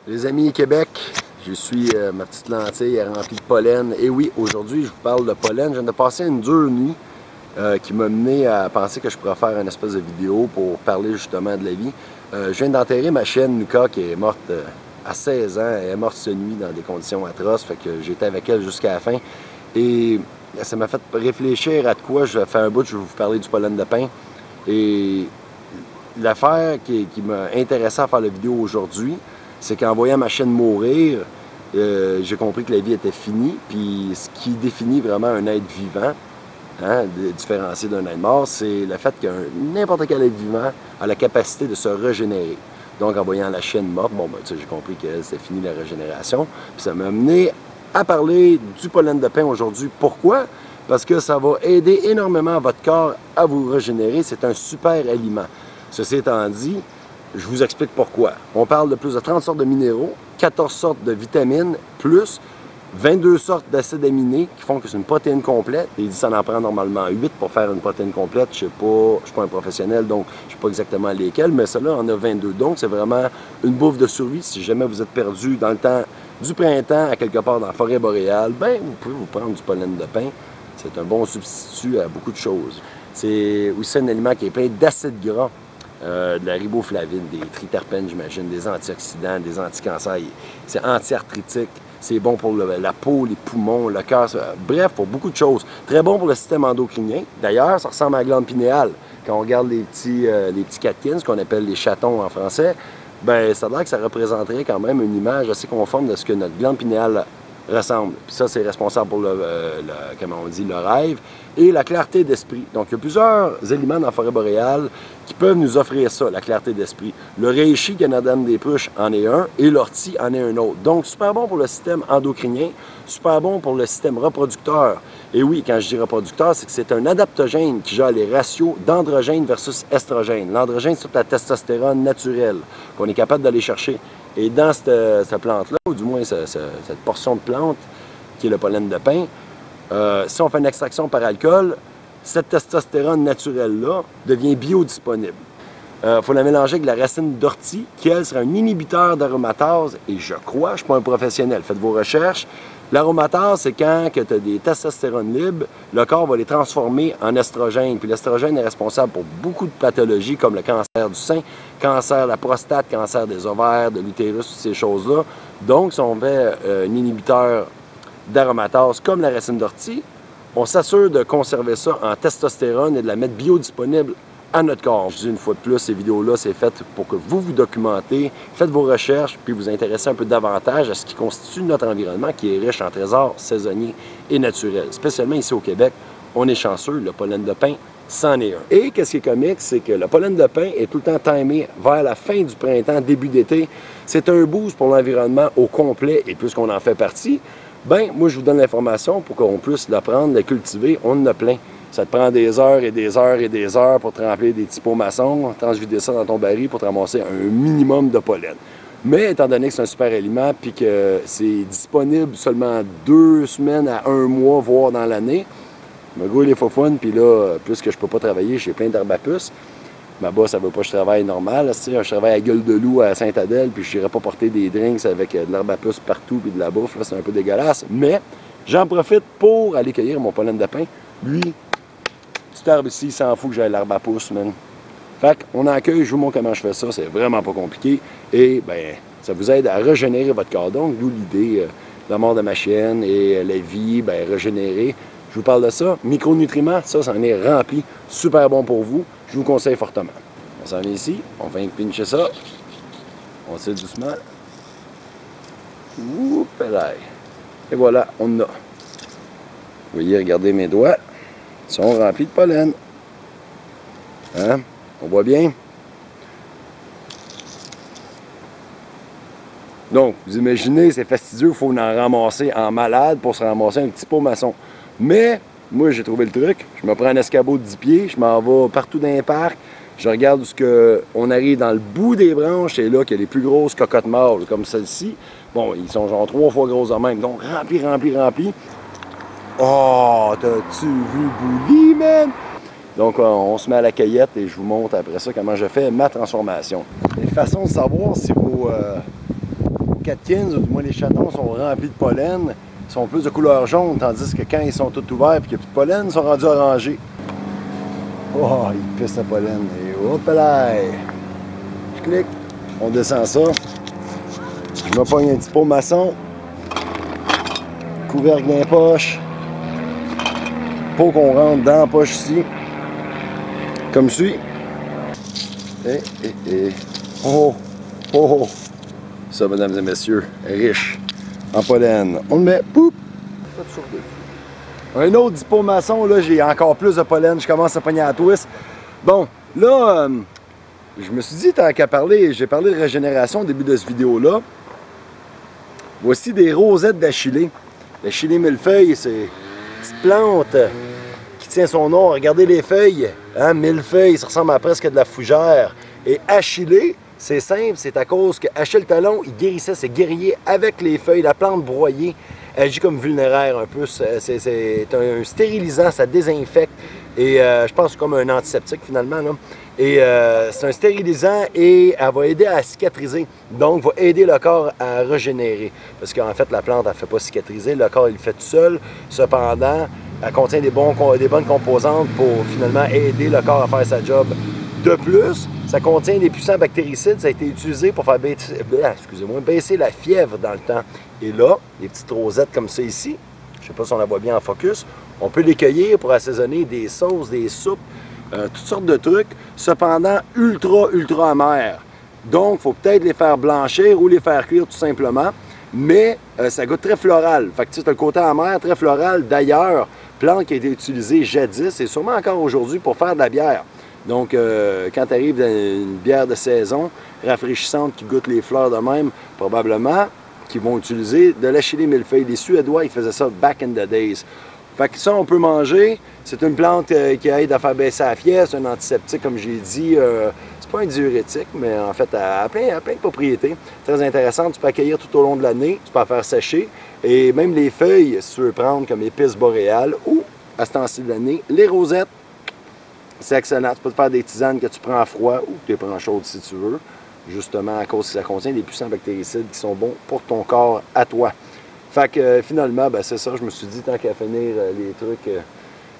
Les amis Québec, je suis ma petite lentille remplie de pollen. Et oui, aujourd'hui, je vous parle de pollen. Je viens de passer une dure nuit qui m'a mené à penser que je pourrais faire une espèce de vidéo pour parler justement de la vie. Je viens d'enterrer ma chienne Nuka qui est morte à 16 ans. Elle est morte cette nuit dans des conditions atroces. Fait que j'étais avec elle jusqu'à la fin. Et ça m'a fait réfléchir à de quoi. Je vais faire un bout, je vais vous parler du pollen de pin. Et l'affaire qui m'a intéressé à faire la vidéo aujourd'hui, c'est qu'en voyant ma chienne mourir, j'ai compris que la vie était finie. Puis ce qui définit vraiment un être vivant, différencié d'un être mort, c'est le fait que n'importe quel être vivant a la capacité de se régénérer. Donc en voyant la chienne morte, bon, ben, j'ai compris que c'était fini la régénération. Puis ça m'a amené à parler du pollen de pin aujourd'hui. Pourquoi? Parce que ça va aider énormément votre corps à vous régénérer. C'est un super aliment. Ceci étant dit, je vous explique pourquoi. On parle de plus de 30 sortes de minéraux, 14 sortes de vitamines, plus 22 sortes d'acides aminés qui font que c'est une protéine complète. Et ça en prend normalement 8 pour faire une protéine complète. Je ne suis pas un professionnel, donc je ne sais pas exactement lesquels, mais celle-là en a 22. Donc, c'est vraiment une bouffe de survie. Si jamais vous êtes perdu dans le temps du printemps à quelque part dans la forêt boréale, ben, vous pouvez vous prendre du pollen de pin. C'est un bon substitut à beaucoup de choses. C'est aussi un aliment qui est plein d'acides gras. De la riboflavine, des triterpènes, j'imagine, des antioxydants, des anticancers. C'est anti-arthritique, c'est bon pour la peau, les poumons, le cœur, bref, pour beaucoup de choses. Très bon pour le système endocrinien. D'ailleurs, ça ressemble à la glande pinéale. Quand on regarde les petits catkins, ce qu'on appelle les chatons en français, ben ça a l'air que ça représenterait quand même une image assez conforme de ce que notre glande pinéale ressemble. Puis ça, c'est responsable pour comment on dit, le rêve et la clarté d'esprit. Donc, il y a plusieurs aliments dans la forêt boréale qui peuvent nous offrir ça, la clarté d'esprit. Le reishi Canadam-des-Puches en est un et l'ortie en est un autre. Donc, super bon pour le système endocrinien, super bon pour le système reproducteur. Et oui, quand je dis reproducteur, c'est que c'est un adaptogène qui gère les ratios d'androgène versus estrogène. L'androgène, c'est toute la testostérone naturelle qu'on est capable d'aller chercher. Et dans cette plante-là, ou du moins cette portion de plante, qui est le pollen de pin, si on fait une extraction par alcool, cette testostérone naturelle-là devient biodisponible. Il faut la mélanger avec la racine d'ortie, qui, elle, sera un inhibiteur d'aromatase. Et je crois, je ne suis pas un professionnel, faites vos recherches. L'aromatase, c'est quand tu as des testostérones libres, le corps va les transformer en estrogène. Puis l'estrogène est responsable pour beaucoup de pathologies comme le cancer du sein, cancer de la prostate, cancer des ovaires, de l'utérus, toutes ces choses-là. Donc, si on fait un inhibiteur d'aromatase comme la racine d'ortie, on s'assure de conserver ça en testostérone et de la mettre biodisponible à notre corps. Je dis une fois de plus, ces vidéos-là, c'est fait pour que vous vous documentez, faites vos recherches, puis vous intéressez un peu davantage à ce qui constitue notre environnement, qui est riche en trésors saisonniers et naturels. Spécialement ici au Québec, on est chanceux, le pollen de pin, c'en est un. Et qu'est-ce qui est comique, c'est que le pollen de pin est tout le temps timé vers la fin du printemps, début d'été. C'est un boost pour l'environnement au complet, et puisqu'on en fait partie, ben moi, je vous donne l'information pour qu'on puisse l'apprendre, la cultiver, on en a plein. Ça te prend des heures et des heures et des heures pour te remplir des petits pots maçons, transvider ça dans ton baril pour te ramasser un minimum de pollen. Mais étant donné que c'est un super aliment puis que c'est disponible seulement 2 semaines à 1 mois, voire dans l'année, me grouille les faux fun, puis là, puisque je peux pas travailler, j'ai plein d'herbes à puce. Ma boss, ça veut pas que je travaille normal. Je travaille à Gueule de Loup à Sainte-Adèle, puis je n'irai pas porter des drinks avec de l'herbe à puce partout puis de la bouffe. C'est un peu dégueulasse. Mais j'en profite pour aller cueillir mon pollen de pin. Lui, petit arbre ici, il s'en fout que j'ai l'herbe à pouce, man. Fait qu'on en cueille, je vous montre comment je fais ça. C'est vraiment pas compliqué. Et ben, ça vous aide à régénérer votre corps. Donc, d'où l'idée de la mort de ma chienne et la vie, ben, régénérer. Je vous parle de ça. Micronutriments, ça en est rempli. Super bon pour vous. Je vous conseille fortement. On s'en vient ici. On vient pincher ça. On tire doucement. Oups, là. Et voilà, on en a. Vous voyez, regardez mes doigts. Ils sont remplis de pollen. Hein? On voit bien? Donc, vous imaginez, c'est fastidieux. Il faut en ramasser en malade pour se ramasser un petit pot maçon. Mais, moi, j'ai trouvé le truc. Je me prends un escabeau de 10 pieds, je m'en vais partout dans les parcs, je regarde où on arrive dans le bout des branches, c'est là qu'il y a les plus grosses cocottes mâles, comme celle-ci. Bon, ils sont genre 3 fois grosses de même, donc rempli, rempli, rempli. Oh, t'as-tu vu Bouli, man? Donc, on se met à la cueillette et je vous montre après ça comment je fais ma transformation. Une façon de savoir si catkins, ou du moins les chatons, sont remplis de pollen, sont plus de couleur jaune, tandis que quand ils sont tous ouverts et qu'il n'y a plus de pollen, ils sont rendus orangés. Oh, ils pissent le pollen. Et hop là! Je clique, on descend ça. Je me pogne un petit pot maçon. Couvercle dans les poches. Pot qu'on rentre dans la poche ici. Comme suit. Oh, oh, oh. Ça, mesdames et messieurs, riche en pollen. On le met, poup! Un autre dipôt maçon, là, j'ai encore plus de pollen. Je commence à pogner à la twist. Bon, là, je me suis dit, tant qu'à parler, j'ai parlé de régénération au début de cette vidéo-là. Voici des rosettes d'achillée. L'achillée millefeuille, c'est une petite plante qui tient son nom. Regardez les feuilles, hein, millefeuille, ça ressemble à presque de la fougère. Et achillée, c'est simple, c'est à cause que Achille Talon, il guérissait ses guerriers avec les feuilles, la plante broyée. Agit comme vulnéraire un peu, c'est un stérilisant, ça désinfecte. Et je pense que c'est comme un antiseptique finalement, là. Et c'est un stérilisant et elle va aider à cicatriser. Donc, va aider le corps à régénérer. Parce qu'en fait, la plante, elle ne fait pas cicatriser. Le corps, il le fait tout seul. Cependant, elle contient des bonnes composantes pour finalement aider le corps à faire sa job. De plus, ça contient des puissants bactéricides. Ça a été utilisé pour faire baisser la fièvre dans le temps. Et là, des petites rosettes comme ça ici, je ne sais pas si on la voit bien en focus, on peut les cueillir pour assaisonner des sauces, des soupes, toutes sortes de trucs, cependant ultra amers. Donc, il faut peut-être les faire blanchir ou les faire cuire tout simplement, mais ça goûte très floral. Fait que tu sais, as le côté amer, très floral. D'ailleurs, plante qui a été utilisée jadis et sûrement encore aujourd'hui pour faire de la bière. Donc, quand tu arrives dans une bière de saison, rafraîchissante, qui goûte les fleurs de même, probablement qu'ils vont utiliser de l'achillée millefeuille. Les Suédois, ils faisaient ça back in the days. Fait que ça, on peut manger. C'est une plante qui aide à faire baisser la fièvre. C'est un antiseptique, comme j'ai dit. C'est pas un diurétique, mais en fait, elle a plein de propriétés. Très intéressante. Tu peux accueillir tout au long de l'année. Tu peux la faire sécher. Et même les feuilles, si tu veux prendre comme épices boréales ou, à ce temps-ci de l'année, les rosettes, c'est excellent. Tu peux te faire des tisanes que tu prends à froid ou que tu les prends chaudes si tu veux. Justement, à cause que ça contient des puissants bactéricides qui sont bons pour ton corps à toi. Fait que finalement, ben, c'est ça, je me suis dit, tant qu'à finir les trucs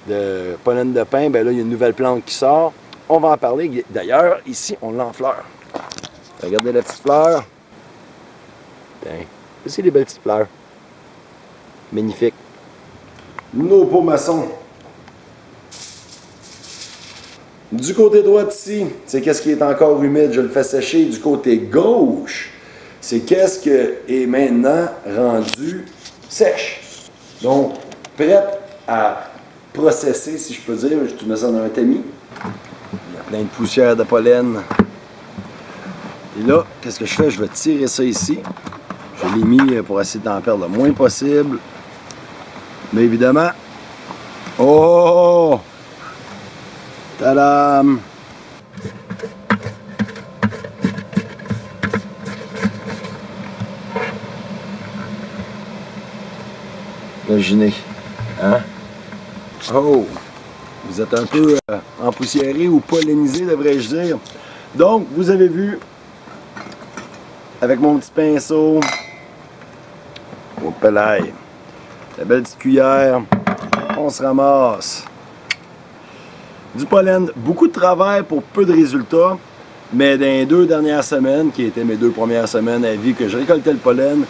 de pollen de pin, ben là, il y a une nouvelle plante qui sort. On va en parler. D'ailleurs, ici, on l'a en fleurs. Regardez la petite fleur. C'est des belles petites fleurs. Magnifique. Nos pots maçons. Du côté droit ici, c'est qu'est-ce qui est encore humide, je le fais sécher. Du côté gauche, c'est qu'est-ce qui est maintenant rendu sèche. Donc, prête à processer, si je peux dire. Je te mets ça dans un tamis. Il y a plein de poussière de pollen. Et là, qu'est-ce que je fais? Je vais tirer ça ici. Je l'ai mis pour essayer d'en perdre le moins possible. Mais évidemment, oh! Tadam! Imaginez, hein? Oh! Vous êtes un peu empoussiéré ou pollinisé, devrais-je dire. Donc, vous avez vu, avec mon petit pinceau, au pelaille, la belle petite cuillère, on se ramasse. Du pollen, beaucoup de travail pour peu de résultats, mais dans les 2 dernières semaines, qui étaient mes 2 premières semaines à vie que je récoltais le pollen,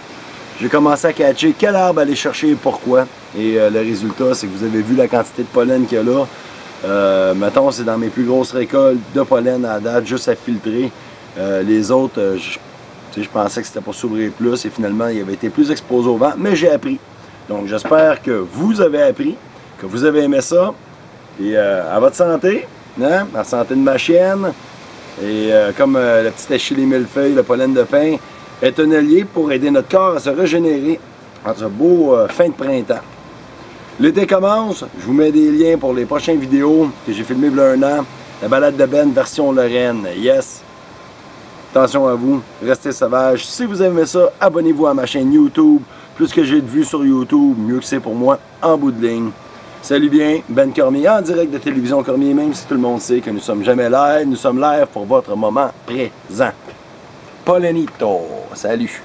j'ai commencé à catcher quel arbre aller chercher et pourquoi. Et le résultat, c'est que vous avez vu la quantité de pollen qu'il y a là. Mettons, c'est dans mes plus grosses récoltes de pollen à date, juste à filtrer. Les autres, je pensais que c'était pour s'ouvrir plus et finalement, il avait été plus exposé au vent, mais j'ai appris. Donc, j'espère que vous avez appris, que vous avez aimé ça. Et à votre santé, hein? À la santé de ma chienne. Et comme le petit achillée millefeuille, le pollen de pin, est un allié pour aider notre corps à se régénérer en ce beau fin de printemps. L'été commence, je vous mets des liens pour les prochaines vidéos que j'ai filmées il y a 1 an. La balade de Ben version Lorraine, yes! Attention à vous, restez sauvages. Si vous aimez ça, abonnez-vous à ma chaîne YouTube. Plus que j'ai de vues sur YouTube, mieux que c'est pour moi en bout de ligne. Salut bien, Ben Cormier en direct de Télévision Cormier, même si tout le monde sait que nous sommes jamais live, nous sommes live pour votre moment présent. Pollenito, salut!